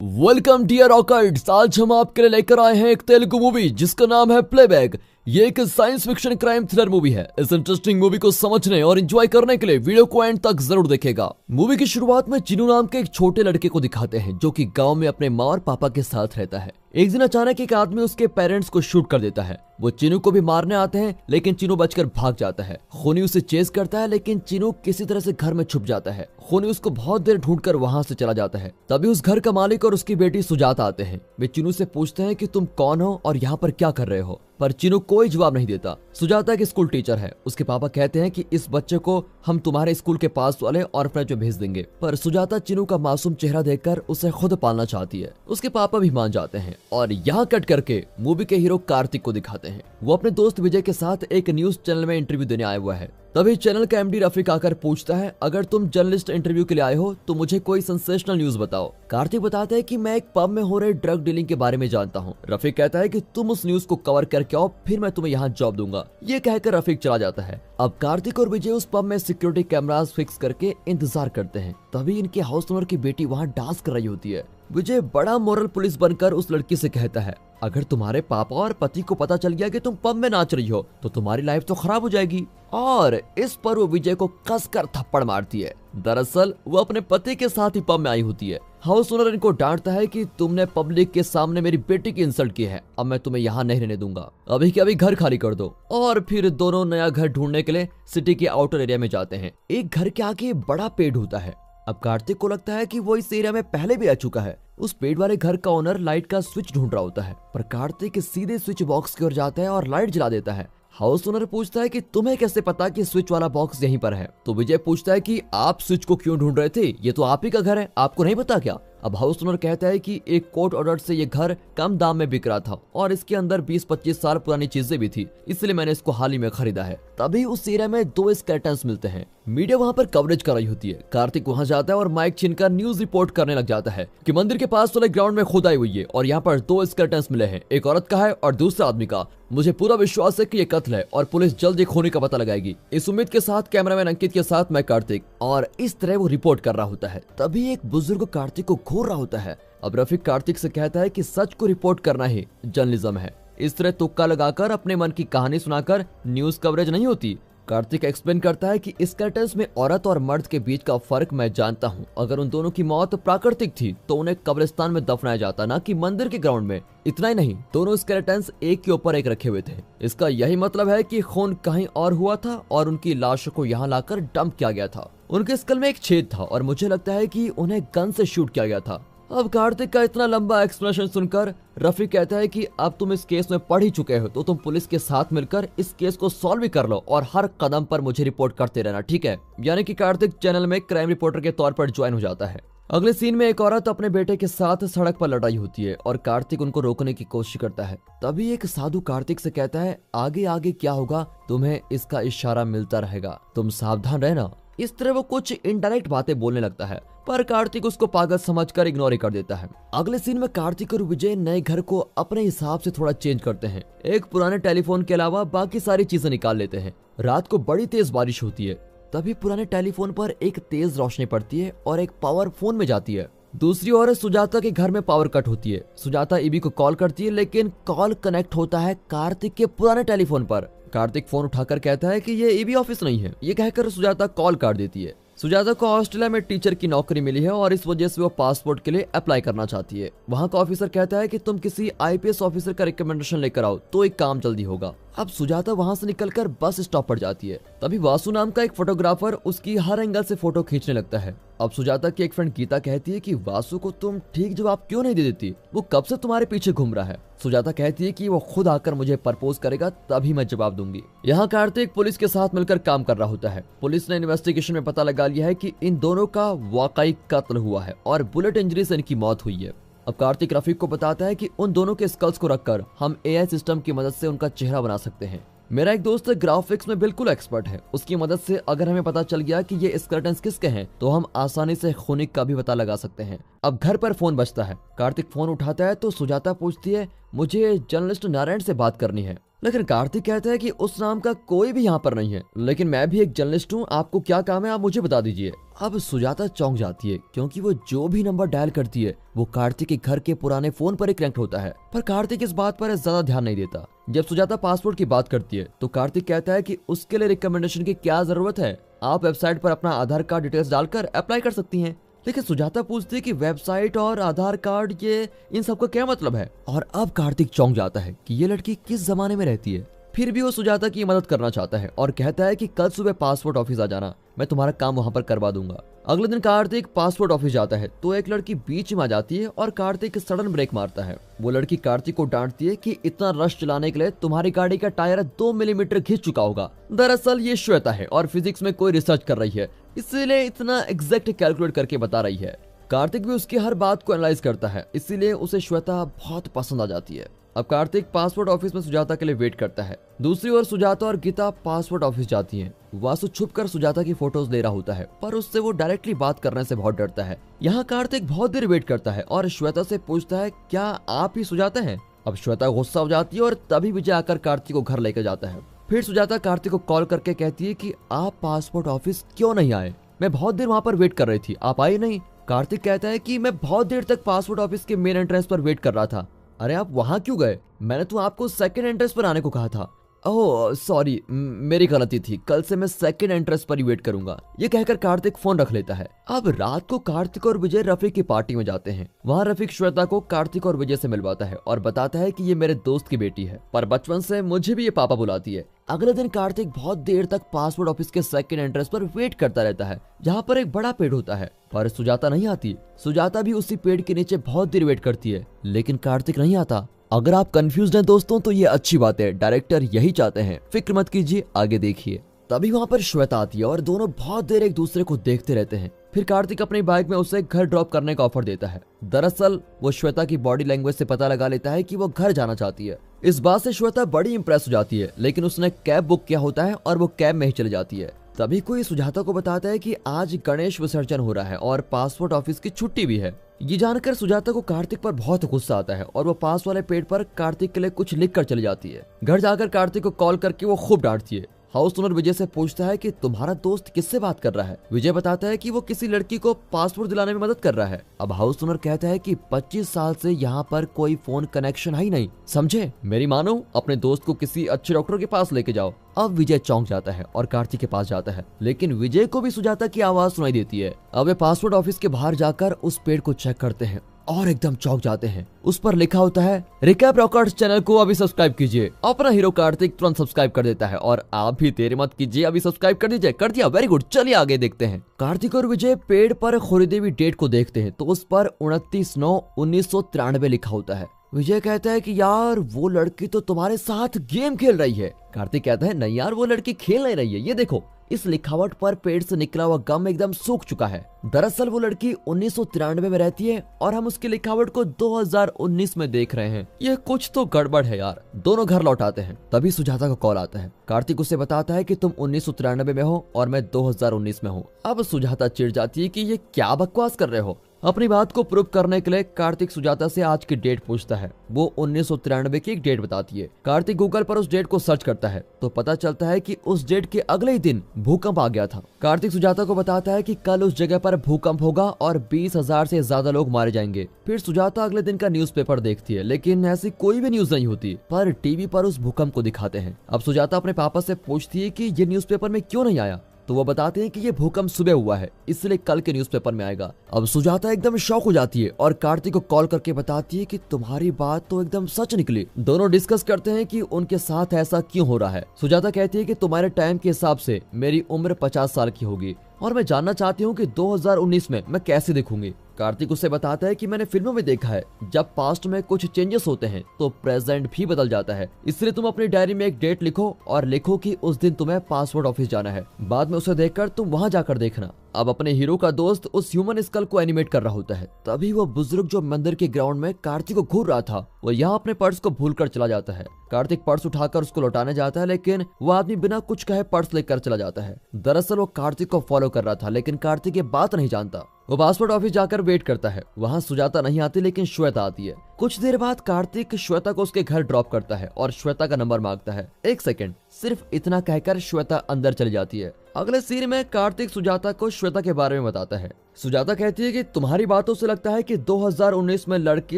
Welcome dear रॉकर्ड्स। आज हम आपके लिए लेकर आए हैं एक तेलुगु मूवी जिसका नाम है प्लेबैक। ये एक science fiction crime thriller movie है। इस इंटरेस्टिंग मूवी को समझने और एंजॉय करने के लिए वीडियो को एंड तक जरूर देखेगा। मूवी की शुरुआत में चिनू नाम के एक छोटे लड़के को दिखाते हैं जो कि गांव में अपने माँ और पापा के साथ रहता है। एक दिन अचानक एक आदमी उसके पेरेंट्स को शूट कर देता है। वो चिनू को भी मारने आते हैं लेकिन चिनू बचकर भाग जाता है। खूनी उसे चेस करता है लेकिन चिनू किसी तरह से घर में छुप जाता है। खूनी उसको बहुत देर ढूंढकर वहां से चला जाता है। तभी उस घर का मालिक और उसकी बेटी सुजाता आते हैं। वे चिनू से पूछते हैं कि तुम कौन हो और यहाँ पर क्या कर रहे हो, पर चिनू कोई जवाब नहीं देता। सुजाता एक स्कूल टीचर है। उसके पापा कहते हैं कि इस बच्चे को हम तुम्हारे स्कूल के पास वाले ऑर्फनेज में भेज देंगे, पर सुजाता चिनू का मासूम चेहरा देखकर उसे खुद पालना चाहती है। उसके पापा भी मान जाते हैं और यहाँ कट करके मूवी के हीरो कार्तिक को दिखाते हैं। वो अपने दोस्त विजय के साथ एक न्यूज चैनल में इंटरव्यू देने आया हुआ है। तभी चैनल का एमडी रफीक आकर पूछता है, अगर तुम जर्नलिस्ट इंटरव्यू के लिए आए हो तो मुझे कोई सेंसेशनल न्यूज बताओ। कार्तिक बताता है कि मैं एक पब में हो रहे ड्रग डीलिंग के बारे में जानता हूँ। रफीक कहता है कि तुम उस न्यूज को कवर करके आओ, फिर मैं तुम्हें यहाँ जॉब दूंगा। ये कहकर रफीक चला जाता है। अब कार्तिक और विजय उस पब में सिक्योरिटी कैमरास फिक्स करके इंतजार करते हैं। तभी इनके हाउस ओनर की बेटी वहाँ डांस कर रही होती है। विजय बड़ा मोरल पुलिस बनकर उस लड़की से कहता है, अगर तुम्हारे पापा और पति को पता चल गया कि तुम पब में नाच रही हो तो तुम्हारी लाइफ तो खराब हो जाएगी। और इस पर वो विजय को कसकर थप्पड़ मारती है। दरअसल वो अपने पति के साथ ही पब में आई होती है। हाउस ओनर इनको डांटता है कि तुमने पब्लिक के सामने मेरी बेटी की इंसल्ट की है, अब मैं तुम्हें यहाँ नहीं रहने दूंगा, अभी के अभी घर खाली कर दो। और फिर दोनों नया घर ढूंढने के लिए सिटी के आउटर एरिया में जाते हैं। एक घर के आगे बड़ा पेड़ होता है। अब कार्तिक को लगता है कि वो इस एरिया में पहले भी आ चुका है। उस पेड़ वाले घर का ओनर लाइट का स्विच ढूंढ रहा होता है, पर कार्तिक सीधे स्विच बॉक्स की ओर जाता है और लाइट जला देता है। हाउस ओनर पूछता है कि तुम्हें कैसे पता कि स्विच वाला बॉक्स यहीं पर है। तो विजय पूछता है कि आप स्विच को क्यों ढूंढ रहे थे, ये तो आप ही का घर है, आपको नहीं पता क्या। अब हाउस ओनर कहता है कि एक कोर्ट ऑर्डर से ये घर कम दाम में बिक रहा था और इसके अंदर 20-25 साल पुरानी चीजें भी थी, इसलिए मैंने इसको हाल ही में खरीदा है। तभी उस एरिया में 2 स्केलेटन्स मिलते हैं। मीडिया वहाँ पर कवरेज कर रही होती है। कार्तिक वहाँ जाता है और माइक छीनकर न्यूज रिपोर्ट करने लग जाता है कि मंदिर के पास वाले ग्राउंड में खुदाई हुई है और यहाँ पर 2 स्केलेटन्स मिले हैं, एक औरत का है और दूसरा आदमी का। मुझे पूरा विश्वास है कि ये कत्ल है और पुलिस जल्द ही खूनी का पता लगाएगी। इस उम्मीद के साथ कैमरामैन अंकित के साथ मैं कार्तिक, और इस तरह वो रिपोर्ट कर रहा होता है। तभी एक बुजुर्ग कार्तिक को घूर रहा होता है। अब रफीक कार्तिक से कहता है कि सच को रिपोर्ट करना ही जर्नलिज्म है। इस तरह तुक्का लगाकर अपने मन की कहानी सुनाकर न्यूज कवरेज नहीं होती। कार्तिक एक्सप्लेन करता है कि स्केलेटन्स में औरत और मर्द के बीच का फर्क मैं जानता हूँ। अगर उन दोनों की मौत प्राकृतिक थी तो उन्हें कब्रिस्तान में दफनाया जाता, ना कि मंदिर के ग्राउंड में। इतना ही नहीं, दोनों स्केलेटन्स एक के ऊपर एक रखे हुए थे। इसका यही मतलब है कि खून कहीं और हुआ था और उनकी लाशों को यहाँ लाकर डंप किया गया था। उनके स्कल में एक छेद था और मुझे लगता है कि उन्हें गन से शूट किया गया था। अब कार्तिक का इतना लंबा एक्सप्लेनेशन सुनकर रफीक कहता है कि अब तुम इस केस में पढ़ ही चुके हो तो तुम पुलिस के साथ मिलकर इस केस को सॉल्व भी कर लो और हर कदम पर मुझे रिपोर्ट करते रहना, ठीक है। यानी कि कार्तिक चैनल में क्राइम रिपोर्टर के तौर पर ज्वाइन हो जाता है। अगले सीन में एक औरत अपने बेटे के साथ सड़क पर लड़ाई होती है और कार्तिक उनको रोकने की कोशिश करता है। तभी एक साधु कार्तिक से कहता है, आगे आगे क्या होगा तुम्हें इसका इशारा मिलता रहेगा, तुम सावधान रहना। इस तरह वो कुछ इनडायरेक्ट बातें बोलने लगता है, पर कार्तिक उसको पागल समझकर इग्नोर कर देता है। अगले सीन में कार्तिक और विजय नए घर को अपने हिसाब से थोड़ा चेंज करते हैं। एक पुराने टेलीफोन के अलावा बाकी सारी चीजें निकाल लेते हैं। रात को बड़ी तेज बारिश होती है। तभी पुराने टेलीफोन पर एक तेज रोशनी पड़ती है और एक पावर फोन में जाती है। दूसरी ओर सुजाता के घर में पावर कट होती है। सुजाता ईबी को कॉल करती है लेकिन कॉल कनेक्ट होता है कार्तिक के पुराने टेलीफोन पर। कार्तिक फोन उठाकर कहता है कि ये ईबी ऑफिस नहीं है। ये कहकर सुजाता कॉल काट देती है। सुजाता को ऑस्ट्रेलिया में टीचर की नौकरी मिली है और इस वजह से वो पासपोर्ट के लिए अप्लाई करना चाहती है। वहाँ का ऑफिसर कहता है कि तुम किसी आईपीएस ऑफिसर का रिकमेंडेशन लेकर आओ तो एक काम जल्दी होगा। अब सुजाता वहाँ से निकलकर बस स्टॉप पर जाती है। तभी वासु नाम का एक फोटोग्राफर उसकी हर एंगल से फोटो खींचने लगता है। अब सुजाता की एक फ्रेंड गीता कहती है कि वासु को तुम ठीक जवाब क्यों नहीं दे देती, वो कब से तुम्हारे पीछे घूम रहा है। सुजाता कहती है कि वो खुद आकर मुझे प्रपोज करेगा तभी मैं जवाब दूंगी। यहाँ कार्तिक पुलिस के साथ मिलकर काम कर रहा होता है। पुलिस ने इन्वेस्टिगेशन में पता लगा लिया है कि इन दोनों का वाकई कत्ल हुआ है और बुलेट इंजरी से इनकी मौत हुई है। अब कार्तिक रफीक को बताता है कि उन दोनों के स्कल्स को रखकर हम एआई सिस्टम की मदद से उनका चेहरा बना सकते हैं। मेरा एक दोस्त ग्राफिक्स में बिल्कुल एक्सपर्ट है, उसकी मदद से अगर हमें पता चल गया कि ये स्केलेटन्स किसके हैं तो हम आसानी से खूनी का भी पता लगा सकते हैं। अब घर पर फोन बजता है। कार्तिक फोन उठाता है तो सुजाता पूछती है, मुझे जर्नलिस्ट नारायण से बात करनी है। लेकिन कार्तिक कहता है कि उस नाम का कोई भी यहाँ पर नहीं है, लेकिन मैं भी एक जर्नलिस्ट हूँ, आपको क्या काम है आप मुझे बता दीजिए। अब सुजाता चौंक जाती है क्योंकि वो जो भी नंबर डायल करती है वो कार्तिक के घर के पुराने फोन पर ही कनेक्ट होता है, पर कार्तिक इस बात पर ज्यादा ध्यान नहीं देता। जब सुजाता पासपोर्ट की बात करती है तो कार्तिक कहता है कि उसके लिए रिकमेंडेशन की क्या जरूरत है, आप वेबसाइट पर अपना आधार कार्ड डिटेल्स डालकर अप्लाई कर सकती हैं। लेकिन सुजाता पूछती है कि वेबसाइट और आधार कार्ड ये इन सब का क्या मतलब है, और अब कार्तिक चौंक जाता है कि ये लड़की किस जमाने में रहती है। फिर भी वो सुजाता की मदद करना चाहता है और कहता है कि कल सुबह पासपोर्ट ऑफिस आ जाना, मैं तुम्हारा काम वहां पर करवा दूंगा। अगले दिन कार्तिक पासपोर्ट ऑफिस जाता है तो एक लड़की बीच में आ जाती है और कार्तिक सडन ब्रेक मारता है। वो लड़की कार्तिक को डांटती है कि इतना रश चलाने के लिए तुम्हारी गाड़ी का टायर 2 मिलीमीटर खिंच चुका होगा। दरअसल ये श्वेता है और फिजिक्स में कोई रिसर्च कर रही है, इसीलिए इतना एग्जैक्ट कैलकुलेट करके बता रही है। कार्तिक भी उसकी हर बात को एनालाइज करता है, इसीलिए उसे श्वेता बहुत पसंद आ जाती है। अब कार्तिक पासपोर्ट ऑफिस में सुजाता के लिए वेट करता है। दूसरी ओर सुजाता और गीता पासपोर्ट ऑफिस जाती हैं। वासु छुपकर सुजाता की फोटोज ले रहा होता है, पर उससे वो डायरेक्टली बात करने से बहुत डरता है। यहाँ कार्तिक बहुत देर वेट करता है और श्वेता से पूछता है क्या आप ही सुजाता हैं। अब श्वेता गुस्सा हो जाती है और तभी विजय आकर कार्तिक को घर लेकर जाता है। फिर सुजाता कार्तिक को कॉल करके कहती है कि आप पासपोर्ट ऑफिस क्यों नहीं आए, मैं बहुत देर वहाँ पर वेट कर रही थी, आप आए नहीं। कार्तिक कहता है कि मैं बहुत देर तक पासपोर्ट ऑफिस के मेन एंट्रेंस पर वेट कर रहा था। अरे आप वहां क्यों गए, मैंने तो आपको सेकंड एंट्रेंस पर आने को कहा था। ओह सॉरी, मेरी गलती थी, कल से मैं सेकंड एंट्रेंस पर ही वेट करूंगा। ये कहकर कार्तिक फोन रख लेता है। अब रात को कार्तिक और विजय रफीक की पार्टी में जाते हैं। वहाँ रफीक श्वेता को कार्तिक और विजय से मिलवाता है और बताता है कि ये मेरे दोस्त की बेटी है, पर बचपन से मुझे भी ये पापा बुलाती है। अगले दिन कार्तिक बहुत देर तक पासपोर्ट ऑफिस के सेकंड एंट्रेंस पर वेट करता रहता है, जहाँ पर एक बड़ा पेड़ होता है, पर सुजाता नहीं आती। सुजाता भी उसी पेड़ के नीचे बहुत देर वेट करती है, लेकिन कार्तिक नहीं आता। अगर आप कंफ्यूज हैं दोस्तों तो ये अच्छी बात है, डायरेक्टर यही चाहते हैं, फिक्र मत कीजिए, आगे देखिए। तभी वहाँ पर श्वेता आती है और दोनों बहुत देर एक दूसरे को देखते रहते हैं। फिर कार्तिक अपनी बाइक में उसे घर ड्रॉप करने का ऑफर देता है। दरअसल वो श्वेता की बॉडी लैंग्वेज से पता लगा लेता है कि वो घर जाना चाहती है। इस बात से श्वेता बड़ी इंप्रेस हो जाती है, लेकिन उसने कैब बुक किया होता है और वो कैब में ही चली जाती है। तभी कोई सुजाता को बताता है कि आज गणेश विसर्जन हो रहा है और पासपोर्ट ऑफिस की छुट्टी भी है। ये जानकर सुजाता को कार्तिक पर बहुत गुस्सा आता है और वो पास वाले पेड़ पर कार्तिक के लिए कुछ लिख कर चली जाती है। घर जाकर कार्तिक को कॉल करके वो खूब डांटती है। हाउस ओनर विजय से पूछता है कि तुम्हारा दोस्त किससे बात कर रहा है। विजय बताता है कि वो किसी लड़की को पासपोर्ट दिलाने में मदद कर रहा है। अब हाउस ओनर कहता है कि 25 साल से यहाँ पर कोई फोन कनेक्शन है ही नहीं, समझे, मेरी मानो अपने दोस्त को किसी अच्छे डॉक्टर के पास लेके जाओ। अब विजय चौंक जाता है और कार्तिक के पास जाता है, लेकिन विजय को भी सुजाता की आवाज सुनाई देती है। अब वे पासपोर्ट ऑफिस के बाहर जाकर उस पेड़ को चेक करते हैं और एकदम चौंक जाते हैं। उस पर लिखा होता है रिकैप रॉकर्स चैनल को अभी सब्सक्राइब कीजिए। अपना हीरो कार्तिक तुरंत सब्सक्राइब कर देता है और आप भी देर मत कीजिए, अभी सब्सक्राइब कर दीजिए। कर दिया, वेरी गुड, चलिए आगे देखते हैं। कार्तिक और विजय पेड़ पर खरीदी हुई डेट को देखते हैं तो उस पर 29/9/1993 लिखा होता है। विजय कहता है कि यार वो लड़की तो तुम्हारे साथ गेम खेल रही है। कार्तिक कहता है नहीं यार, वो लड़की खेल नहीं रही है, ये देखो इस लिखावट पर पेड़ से निकला हुआ गम एकदम सूख चुका है। दरअसल वो लड़की 1993 में रहती है और हम उसकी लिखावट को 2019 में देख रहे हैं। ये कुछ तो गड़बड़ है यार। दोनों घर लौट आते हैं, तभी सुजाता का कॉल आता है। कार्तिक उसे बताता है कि तुम 1993 में हो और मैं 2019 में हूँ। अब सुजाता चिढ़ जाती है कि ये क्या बकवास कर रहे हो। अपनी बात को प्रूव करने के लिए कार्तिक सुजाता से आज की डेट पूछता है। वो 1993 की एक डेट बताती है। कार्तिक गूगल पर उस डेट को सर्च करता है तो पता चलता है कि उस डेट के अगले ही दिन भूकंप आ गया था। कार्तिक सुजाता को बताता है कि कल उस जगह पर भूकंप होगा और 20,000 से ज्यादा लोग मारे जाएंगे। फिर सुजाता अगले दिन का न्यूज़पेपर देखती है, लेकिन ऐसी कोई भी न्यूज नहीं होती, पर टीवी पर उस भूकंप को दिखाते हैं। अब सुजाता अपने पापा से पूछती है कि ये न्यूज़पेपर में क्यों नहीं आया, तो वो बताते हैं कि ये भूकंप सुबह हुआ है, इसलिए कल के न्यूज़पेपर में आएगा। अब सुजाता एकदम शॉक हो जाती है और कार्तिक को कॉल करके बताती है कि तुम्हारी बात तो एकदम सच निकली। दोनों डिस्कस करते हैं कि उनके साथ ऐसा क्यों हो रहा है। सुजाता कहती है कि तुम्हारे टाइम के हिसाब से मेरी उम्र 50 साल की होगी और मैं जानना चाहती हूँ कि 2019 में मैं कैसे दिखूंगी। कार्तिक उसे बताता है कि मैंने फिल्मों में देखा है, जब पास्ट में कुछ चेंजेस होते हैं तो प्रेजेंट भी बदल जाता है, इसलिए तुम अपनी डायरी में एक डेट लिखो और लिखो कि उस दिन तुम्हें पासपोर्ट ऑफिस जाना है। बाद में उसे देखकर तुम वहां जाकर देखना। अब अपने हीरो का दोस्त उस ह्यूमन स्कल को एनिमेट कर रहा होता है। तभी वो बुजुर्ग जो मंदिर के ग्राउंड में कार्तिक को घूर रहा था, वो यहाँ अपने पर्स को भूलकर चला जाता है। कार्तिक पर्स उठाकर उसको लौटाने जाता है, लेकिन वो आदमी बिना कुछ कहे पर्स लेकर चला जाता है। दरअसल वो कार्तिक को फॉलो कर रहा था, लेकिन कार्तिक ये बात नहीं जानता। वो पासपोर्ट ऑफिस जाकर वेट करता है। वहाँ सुजाता नहीं आती लेकिन श्वेता आती है। कुछ देर बाद कार्तिक श्वेता को उसके घर ड्रॉप करता है और श्वेता का नंबर मांगता है। एक सेकंड, सिर्फ इतना कहकर श्वेता अंदर चली जाती है। अगले सीन में कार्तिक सुजाता को श्वेता के बारे में बताता है। सुजाता कहती है कि तुम्हारी बातों से लगता है कि 2019 में लड़के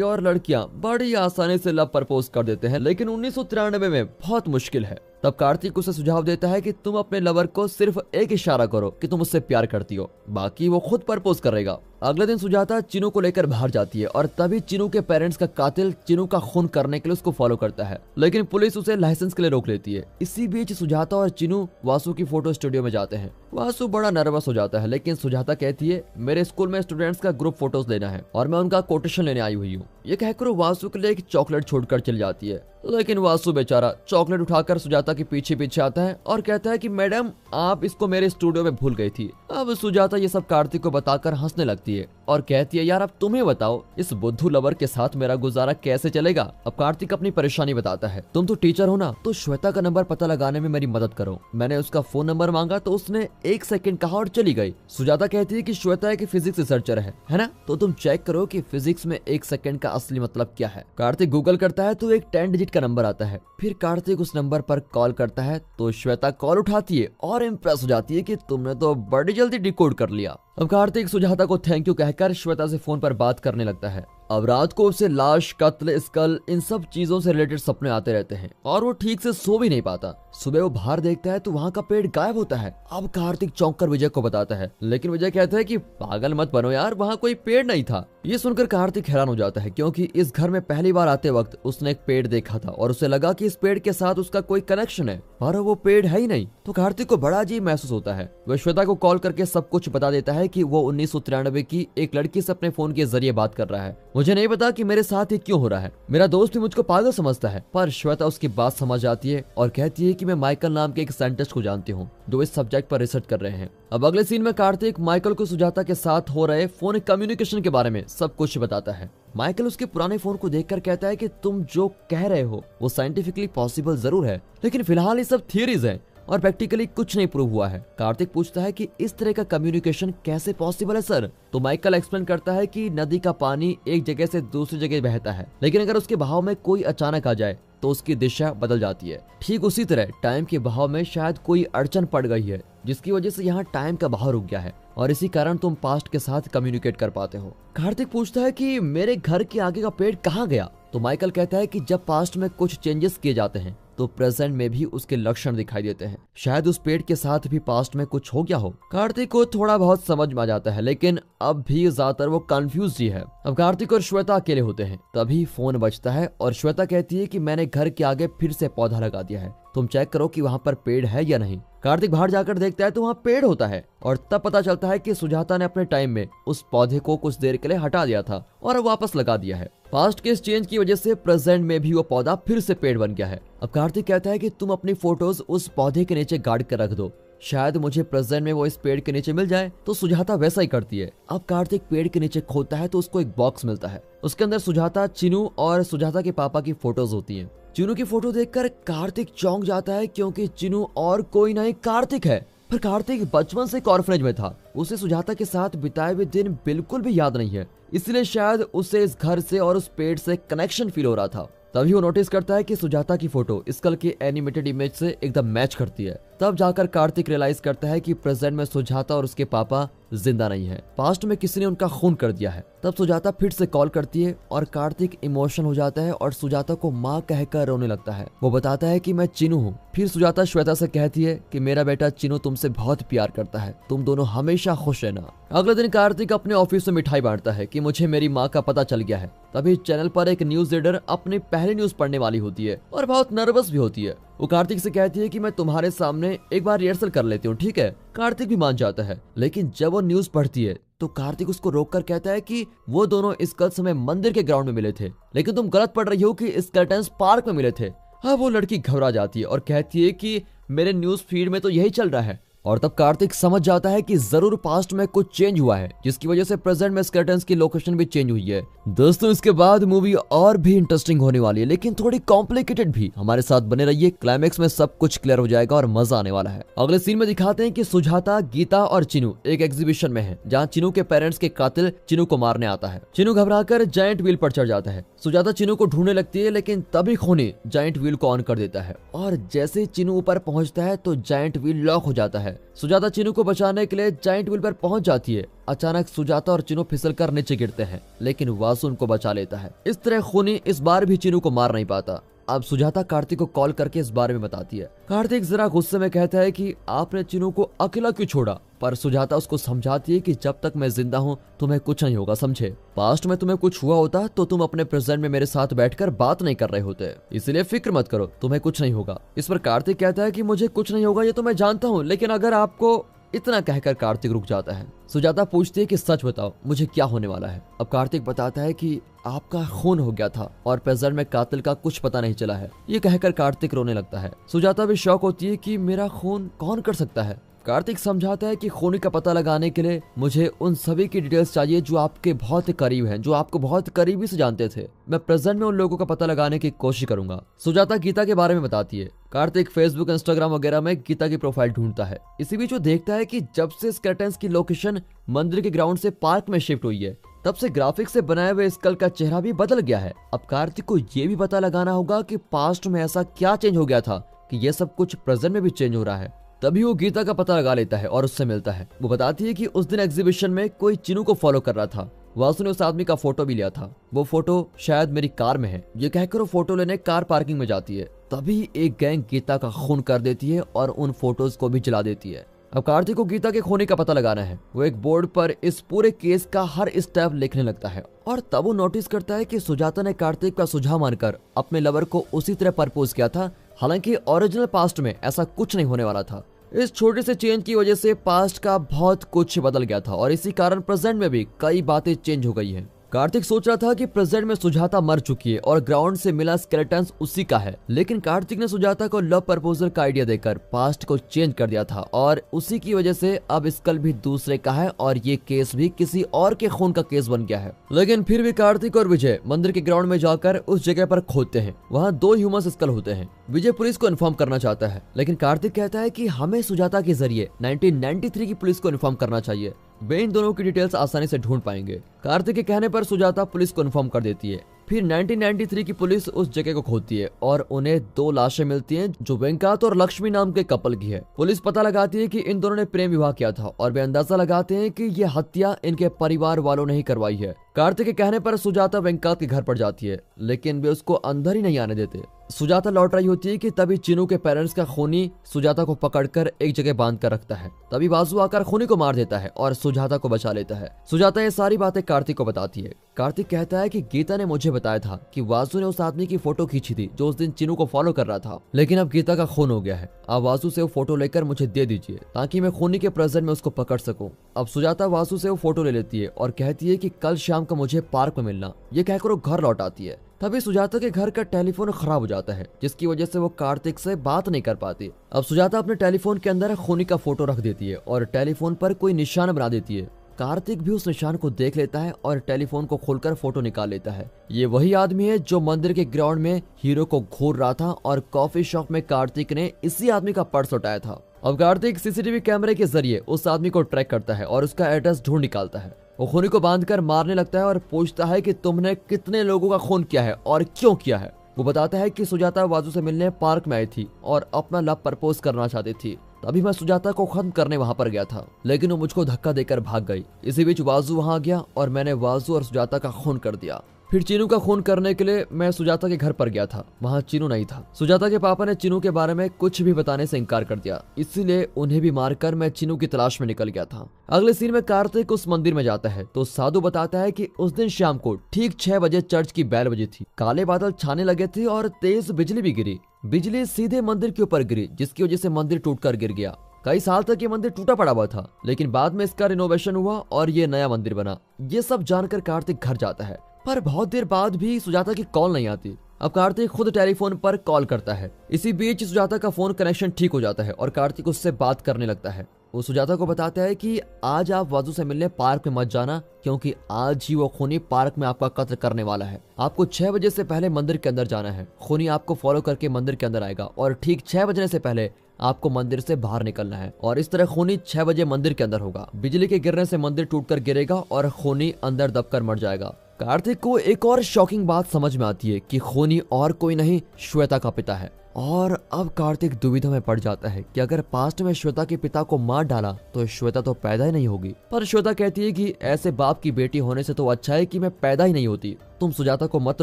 और लड़कियां बड़ी आसानी से लव प्रपोज कर देते हैं, लेकिन 1993 में बहुत मुश्किल है। तब कार्तिक उसे सुझाव देता है कि तुम अपने लवर को सिर्फ एक इशारा करो कि तुम उससे प्यार करती हो, बाकी वो खुद प्रपोज करेगा। अगले दिन सुजाता चिनू को लेकर बाहर जाती है और तभी चिनू के पेरेंट्स का कातिल चिनू का खून करने के लिए उसको फॉलो करता है, लेकिन पुलिस उसे लाइसेंस के लिए रोक लेती है। इसी बीच सुजाता और चिनू वासु की फोटो स्टूडियो में जाते हैं। वासु बड़ा नर्वस हो जाता है, लेकिन सुजाता कहती है मेरे स्कूल में स्टूडेंट्स का ग्रुप फोटोज लेना है और मैं उनका कोटेशन लेने आई हुई हूँ। ये कहकर वासु के लिए एक चॉकलेट छोड़कर चली जाती है, लेकिन वासु बेचारा चॉकलेट उठाकर सुजाता के पीछे पीछे आता है और कहता है कि मैडम आप इसको मेरे स्टूडियो में भूल गई थी। अब सुजाता ये सब कार्तिक को बताकर हंसने लगती है और कहती है यार अब तुम्हें बताओ इस बुद्धू लवर के साथ मेरा गुजारा कैसे चलेगा। अब कार्तिक अपनी परेशानी बताता है, तुम तो टीचर हो ना, तो श्वेता का नंबर पता लगाने में मेरी मदद करो। मैंने उसका फोन नंबर मांगा तो उसने 1 सेकंड कहा और चली गई। सुजाता कहती है कि श्वेता एक फिजिक्स रिसर्चर है ना, तो तुम चेक करो कि फिजिक्स में 1 सेकंड का असली मतलब क्या है। कार्तिक गूगल करता है तो एक 10 डिजिट का नंबर आता है। फिर कार्तिक उस नंबर पर कॉल करता है तो श्वेता कॉल उठाती है और इम्प्रेस हो जाती है कि तुमने तो बड़ी जल्दी डिकोड कर लिया। अब कार्तिक सुजाता को थैंक यू कहकर श्वेता से फोन पर बात करने लगता है। अब रात को उसे लाश, कत्ल, स्कल इन सब चीजों से रिलेटेड सपने आते रहते हैं और वो ठीक से सो भी नहीं पाता। सुबह वो बाहर देखता है तो वहाँ का पेड़ गायब होता है। अब कार्तिक चौंक कर विजय को बताता है, लेकिन विजय कहता है कि पागल मत बनो यार, वहाँ कोई पेड़ नहीं था। ये सुनकर कार्तिक हैरान हो जाता है क्योंकि इस घर में पहली बार आते वक्त उसने एक पेड़ देखा था और उसे लगा कि इस पेड़ के साथ उसका कोई कनेक्शन है, पर वो पेड़ है ही नहीं। तो कार्तिक को बड़ा अजीब महसूस होता है। वह श्वेता को कॉल करके सब कुछ बता देता है कि वो 1993 की एक लड़की से अपने फोन के जरिए बात कर रहा है। मुझे नहीं पता कि मेरे साथ ये क्यों हो रहा है, मेरा दोस्त भी मुझको पागल समझता है। पर श्वेता उसकी बात समझ जाती है और कहती है कि मैं माइकल नाम के एक साइंटिस्ट को जानती हूँ जो इस सब्जेक्ट पर रिसर्च कर रहे हैं। अब अगले सीन में कार्तिक माइकल को सुजाता के साथ हो रहे फोन कम्युनिकेशन के बारे में सब कुछ बताता है। माइकल उसके पुराने फोन को देखकर कहता है कि तुम जो कह रहे हो वो साइंटिफिकली पॉसिबल जरूर है, लेकिन फिलहाल ये सब थियरीज है और प्रैक्टिकली कुछ नहीं प्रूव हुआ है। कार्तिक पूछता है कि इस तरह का कम्युनिकेशन कैसे पॉसिबल है सर। तो माइकल एक्सप्लेन करता है कि नदी का पानी एक जगह से दूसरी जगह बहता है, लेकिन अगर उसके बहाव में कोई अचानक आ जाए तो उसकी दिशा बदल जाती है। ठीक उसी तरह टाइम के बहाव में शायद कोई अड़चन पड़ गई है जिसकी वजह से यहाँ टाइम का बहाव रुक गया है और इसी कारण तुम पास्ट के साथ कम्युनिकेट कर पाते हो। कार्तिक पूछता है कि मेरे घर के आगे का पेड़ कहाँ गया। तो माइकल कहता है कि जब पास्ट में कुछ चेंजेस किए जाते हैं तो प्रेजेंट में भी उसके लक्षण दिखाई देते हैं। शायद उस पेड़ के साथ भी पास्ट में कुछ हो गया हो। कार्तिक को थोड़ा बहुत समझ में आ जाता है, लेकिन अब भी ज्यादातर वो कंफ्यूज ही है। अब कार्तिक और श्वेता अकेले होते हैं, तभी फोन बजता है और श्वेता कहती है कि मैंने घर के आगे फिर से पौधा लगा दिया है, तुम चेक करो कि वहाँ पर पेड़ है या नहीं। कार्तिक बाहर जाकर देखता है तो वहाँ पेड़ होता है और तब पता चलता है कि सुजाता ने अपने टाइम में उस पौधे को कुछ देर के लिए हटा दिया था और वापस लगा दिया है। पास्ट के इस चेंज की वजह से प्रेजेंट में भी वो पौधा फिर से पेड़ बन गया है। अब कार्तिक कहता है कि तुम अपनी फोटोज उस पौधे के नीचे गाड़ कर रख दो, शायद मुझे प्रेजेंट में वो इस पेड़ के नीचे मिल जाए। तो सुजाता वैसा ही करती है। अब कार्तिक पेड़ के नीचे खोदता है तो उसको एक बॉक्स मिलता है। उसके अंदर सुजाता, चिनू और सुजाता के पापा की फोटोज होती हैं। चिनू की फोटो देखकर कार्तिक चौंक जाता है क्योंकि चिनू और कोई नहीं कार्तिक है। पर कार्तिक बचपन से ऑर्फनेज में था, उसे सुजाता के साथ बिताए हुए दिन बिल्कुल भी याद नहीं है, इसलिए शायद उसे इस घर से और उस पेड़ से कनेक्शन फील हो रहा था। तभी वो नोटिस करता है कि सुजाता की फोटो स्कल के एनिमेटेड इमेज से एकदम मैच करती है। तब जाकर कार्तिक रियलाइज करता है कि प्रेजेंट में सुजाता और उसके पापा जिंदा नहीं है, पास्ट में किसी ने उनका खून कर दिया है। तब सुजाता फिर से कॉल करती है और कार्तिक इमोशन हो जाता है और सुजाता को माँ कहकर रोने लगता है। वो बताता है कि मैं चिनू हूँ। फिर सुजाता श्वेता से कहती है कि मेरा बेटा चिनू तुमसे बहुत प्यार करता है, तुम दोनों हमेशा खुश रहना। अगले दिन कार्तिक अपने ऑफिस में मिठाई बांटता है कि मुझे मेरी माँ का पता चल गया है। तभी चैनल पर एक न्यूज रीडर अपनी पहली न्यूज पढ़ने वाली होती है और बहुत नर्वस भी होती है। वो कार्तिक से कहती है कि मैं तुम्हारे सामने एक बार रिहर्सल कर लेती हूँ, ठीक है। कार्तिक भी मान जाता है, लेकिन जब वो न्यूज पढ़ती है तो कार्तिक उसको रोककर कहता है कि वो दोनों स्कल समय मंदिर के ग्राउंड में मिले थे, लेकिन तुम गलत पढ़ रही हो कि स्केलेटन्स पार्क में मिले थे। हाँ, वो लड़की घबरा जाती है और कहती है कि मेरे न्यूज फीड में तो यही चल रहा है, और तब कार्तिक समझ जाता है कि जरूर पास्ट में कुछ चेंज हुआ है, जिसकी वजह से प्रेजेंट में स्केलेटन्स की लोकेशन भी चेंज हुई है। दोस्तों इसके बाद मूवी और भी इंटरेस्टिंग होने वाली है, लेकिन थोड़ी कॉम्प्लिकेटेड भी। हमारे साथ बने रहिए, क्लाइमेक्स में सब कुछ क्लियर हो जाएगा और मजा आने वाला है। अगले सीन में दिखाते हैं कि सुजाता, गीता और चिनू एक एग्जीबिशन में है, जहाँ चिनू के पेरेंट्स के कातिल चिनू को मारने आता है। चिनू घबराकर जायंट व्हील पर चढ़ जाता है। सुजाता चिनू को ढूंढने लगती है, लेकिन तभी खूनी जायंट व्हील को ऑन कर देता है और जैसे ही चिनू ऊपर पहुंचता है तो जायंट व्हील लॉक हो जाता है। सुजाता चिनू को बचाने के लिए जायंट व्हील पर पहुंच जाती है। अचानक सुजाता और चिनू फिसलकर नीचे गिरते हैं, लेकिन वासु उनको बचा लेता है। इस तरह खूनी इस बार भी चिनू को मार नहीं पाता। अब सुजाता कार्तिक को कॉल करके इस बारे में बताती है। कार्तिक जरा गुस्से में कहता है कि आपने चिनू को अकेला क्यों छोड़ा, पर सुजाता उसको समझाती है कि जब तक मैं जिंदा हूँ तुम्हें कुछ नहीं होगा, समझे। पास्ट में तुम्हें कुछ हुआ होता तो तुम अपने प्रेजेंट में मेरे साथ बैठकर बात नहीं कर रहे होते, इसलिए फिक्र मत करो, तुम्हें कुछ नहीं होगा। इस पर कार्तिक कहता है कि मुझे कुछ नहीं होगा ये तो मैं जानता हूँ, लेकिन अगर आपको इतना कहकर कार्तिक रुक जाता है। सुजाता पूछती है कि सच बताओ मुझे क्या होने वाला है। अब कार्तिक बताता है कि आपका खून हो गया था और प्रेजेंट में कातिल का कुछ पता नहीं चला है। ये कहकर कार्तिक रोने लगता है। सुजाता भी शॉक होती है कि मेरा खून कौन कर सकता है। कार्तिक समझाता है कि खूनी का पता लगाने के लिए मुझे उन सभी की डिटेल्स चाहिए जो आपके बहुत करीब हैं, जो आपको बहुत करीबी से जानते थे। मैं प्रेजेंट में उन लोगों का पता लगाने की कोशिश करूंगा। सुजाता गीता के बारे में बताती है। कार्तिक फेसबुक, इंस्टाग्राम वगैरह में गीता की प्रोफाइल ढूंढता है। इसी बीच वो देखता है कि जब से स्केलेटन्स की लोकेशन मंदिर के ग्राउंड से पार्क में शिफ्ट हुई है, तब से ग्राफिक्स से बनाए हुए स्कल का चेहरा भी बदल गया है। अब कार्तिक को ये भी पता लगाना होगा कि पास्ट में ऐसा क्या चेंज हो गया था कि ये सब कुछ प्रेजेंट में भी चेंज हो रहा है। तभी वो गीता का पता लगा लेता है और उससे मिलता है। वो बताती है कि उस दिन एग्जीबिशन में कोई चिनू को फॉलो कर रहा था। वासु ने उस आदमी का फोटो भी लिया था। वो फोटो शायद मेरी कार में है। ये कहकर वो फोटो लेने कार पार्किंग में जाती है। तभी एक गैंग गीता का खून कर देती है और उन फोटोज को भी जला देती है। अब कार्तिक को गीता के खोने का पता लगाना है। वो एक बोर्ड पर इस पूरे केस का हर स्टेप लिखने लगता है और तब वो नोटिस करता है कि सुजाता ने कार्तिक का सुझाव मानकर अपने लवर को उसी तरह प्रपोज किया था। हालांकि ओरिजिनल पास्ट में ऐसा कुछ नहीं होने वाला था। इस छोटे से चेंज की वजह से पास्ट का बहुत कुछ बदल गया था और इसी कारण प्रेजेंट में भी कई बातें चेंज हो गई हैं। कार्तिक सोच रहा था कि प्रेजेंट में सुजाता मर चुकी है और ग्राउंड से मिला स्केलेटन्स उसी का है, लेकिन कार्तिक ने सुजाता को लव प्रपोजल का आइडिया देकर पास्ट को चेंज कर दिया था और उसी की वजह से अब स्कल भी दूसरे का है और ये केस भी किसी और के खून का केस बन गया है। लेकिन फिर भी कार्तिक और विजय मंदिर के ग्राउंड में जाकर उस जगह पर खोदते हैं। वहाँ 2 ह्यूमन स्कल होते हैं। विजय पुलिस को इन्फॉर्म करना चाहता है, लेकिन कार्तिक कहता है कि हमें सुजाता के जरिए 1993 की पुलिस को इन्फॉर्म करना चाहिए। वे इन दोनों की डिटेल्स आसानी से ढूंढ पाएंगे। कार्तिक के कहने पर सुजाता पुलिस को इन्फॉर्म कर देती है। फिर 1993 की पुलिस उस जगह को खोदती है और उन्हें 2 लाशें मिलती हैं जो वेंकट और लक्ष्मी नाम के कपल की है। पुलिस पता लगाती है कि इन दोनों ने प्रेम विवाह किया था और वे अंदाजा लगाते हैं कि यह हत्या इनके परिवार वालों ने ही करवाई है। कार्तिक के कहने पर सुजाता वेंकट के घर पर जाती है, लेकिन वे उसको अंदर ही नहीं आने देते। सुजाता लौट रही होती है कि तभी चिनू के पेरेंट्स का खूनी सुजाता को पकड़कर एक जगह बांध कर रखता है। तभी वासु आकर खूनी को मार देता है और सुजाता को बचा लेता है। सुजाता ये सारी बातें कार्तिक को बताती है। कार्तिक कहता है कि गीता ने मुझे बताया था कि वासु ने उस आदमी की फोटो खींची थी जो उस दिन चिनू को फॉलो कर रहा था, लेकिन अब गीता का खून हो गया है। आप वासु से वो फोटो लेकर मुझे दे दीजिए ताकि मैं खूनी के प्रेजेंट में उसको पकड़ सकूं। अब सुजाता वासु से वो फोटो ले लेती है और कहती है कि कल शाम को मुझे पार्क में मिलना। ये कहकर वो घर लौट आती है। तभी सुजाता के घर का टेलीफोन खराब हो जाता है, जिसकी वजह से वो कार्तिक से बात नहीं कर पाती। अब सुजाता अपने टेलीफोन के अंदर खूनी का फोटो रख देती है और टेलीफोन पर कोई निशान बना देती है। कार्तिक भी उस निशान को देख लेता है और टेलीफोन को खोलकर फोटो निकाल लेता है। ये वही आदमी है जो मंदिर के ग्राउंड में हीरो को घूर रहा था और कॉफी शॉप में कार्तिक ने इसी आदमी का पर्स उठाया था। अब कार्तिक सीसीटीवी कैमरे के जरिए उस आदमी को ट्रैक करता है और उसका एड्रेस ढूंढ निकालता है। वो खूनी को बांधकर मारने लगता है और पूछता है कि तुमने कितने लोगों का खून किया है और क्यों किया है। वो बताता है कि सुजाता वासु से मिलने पार्क में आई थी और अपना लव प्रपोज करना चाहती थी। तभी मैं सुजाता को खत्म करने वहां पर गया था, लेकिन वो मुझको धक्का देकर भाग गई। इसी बीच वासु वहां गया और मैंने वासु और सुजाता का खून कर दिया। फिर चिनू का खून करने के लिए मैं सुजाता के घर पर गया था। वहाँ चिनू नहीं था। सुजाता के पापा ने चिनू के बारे में कुछ भी बताने से इनकार कर दिया, इसीलिए उन्हें भी मारकर मैं चिनू की तलाश में निकल गया था। अगले सीन में कार्तिक उस मंदिर में जाता है तो साधु बताता है कि उस दिन शाम को ठीक 6 बजे चर्च की बेल बजी थी। काले बादल छाने लगे थे और तेज बिजली भी गिरी। बिजली सीधे मंदिर के ऊपर गिरी, जिसकी वजह से मंदिर टूटकर गिर गया। कई साल तक ये मंदिर टूटा पड़ा हुआ था, लेकिन बाद में इसका रिनोवेशन हुआ और ये नया मंदिर बना। ये सब जानकर कार्तिक घर जाता है, पर बहुत देर बाद भी सुजाता की कॉल नहीं आती। अब कार्तिक खुद टेलीफोन पर कॉल करता है। इसी बीच सुजाता का फोन कनेक्शन ठीक हो जाता है और कार्तिक उससे बात करने लगता है। वो सुजाता को बताता है कि आज आप वासु से मिलने पार्क में मत जाना, क्योंकि आज ही वो खूनी पार्क में आपका कत्ल करने वाला है। आपको 6 बजे से पहले मंदिर के अंदर जाना है। खूनी आपको फॉलो करके मंदिर के अंदर आएगा और ठीक 6 बजने से पहले आपको मंदिर से बाहर निकलना है। और इस तरह खूनी 6 बजे मंदिर के अंदर होगा। बिजली के गिरने से मंदिर टूटकर गिरेगा और खूनी अंदर दबकर मर जाएगा। कार्तिक को एक और शॉकिंग बात समझ में आती है कि खूनी और कोई नहीं, श्वेता का पिता है। और अब कार्तिक दुविधा में पड़ जाता है कि अगर पास्ट में श्वेता के पिता को मार डाला तो श्वेता तो पैदा ही नहीं होगी। पर श्वेता कहती है कि ऐसे बाप की बेटी होने से तो अच्छा है कि मैं पैदा ही नहीं होती। तुम सुजाता को मत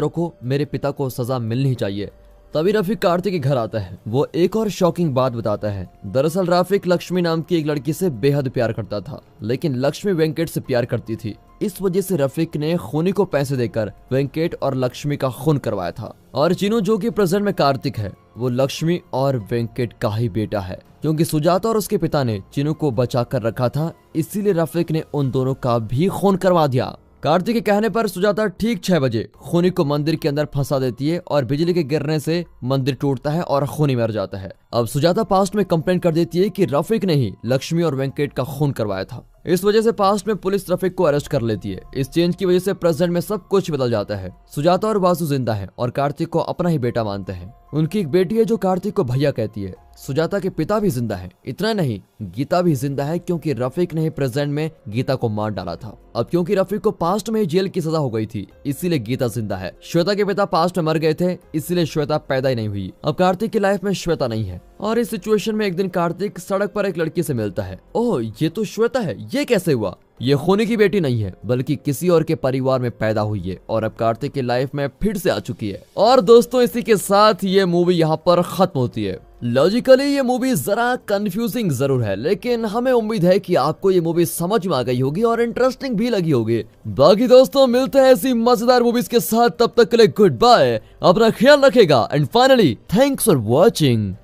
रोको, मेरे पिता को सजा मिलनी चाहिए। तभी रफीक कार्तिक के घर आता है। वो एक और शॉकिंग बात बताता है। दरअसल रफीक लक्ष्मी नाम की एक लड़की से बेहद प्यार करता था, लेकिन लक्ष्मी वेंकट से प्यार करती थी। इस वजह से रफीक ने खूनी को पैसे देकर वेंकट और लक्ष्मी का खून करवाया था। और चिनू जो कि प्रेजेंट में कार्तिक है, वो लक्ष्मी और वेंकट का ही बेटा है। क्योंकि सुजाता और उसके पिता ने चिनू को बचा कर रखा था, इसीलिए रफीक ने उन दोनों का भी खून करवा दिया। कार्तिक के कहने पर सुजाता ठीक 6 बजे खूनी को मंदिर के अंदर फंसा देती है और बिजली के गिरने से मंदिर टूटता है और खूनी मर जाता है। अब सुजाता पास्ट में कंप्लेंट कर देती है कि रफीक ने ही लक्ष्मी और वेंकट का खून करवाया था। इस वजह से पास्ट में पुलिस रफीक को अरेस्ट कर लेती है। इस चेंज की वजह से प्रेजेंट में सब कुछ बदल जाता है। सुजाता और वासु जिंदा है और कार्तिक को अपना ही बेटा मानते हैं। उनकी एक बेटी है जो कार्तिक को भैया कहती है। सुजाता के पिता भी जिंदा है। इतना नहीं, गीता भी जिंदा है, क्योंकि रफीक ने ही प्रेजेंट में गीता को मार डाला था। अब क्योंकि रफीक को पास्ट में जेल की सजा हो गई थी, इसीलिए गीता जिंदा है। श्वेता के पिता पास्ट में मर गए थे, इसीलिए श्वेता पैदा ही नहीं हुई। अब कार्तिक की लाइफ में श्वेता नहीं है। और इस सिचुएशन में एक दिन कार्तिक सड़क पर एक लड़की से मिलता है। ओह, ये तो श्वेता है, ये कैसे हुआ? ये खूनी की बेटी नहीं है, बल्कि किसी और के परिवार में पैदा हुई है और अब कार्तिक की लाइफ में फिर से आ चुकी है। और दोस्तों, इसी के साथ ये मूवी यहाँ पर खत्म होती है। लॉजिकली ये मूवी जरा कंफ्यूजिंग जरूर है, लेकिन हमें उम्मीद है कि आपको ये मूवी समझ में आ गई होगी और इंटरेस्टिंग भी लगी होगी। बाकी दोस्तों, मिलते हैं ऐसी मजेदार मूवीज के साथ। तब तक के लिए गुड बाय, अपना ख्याल रखेगा and finally thanks for watching.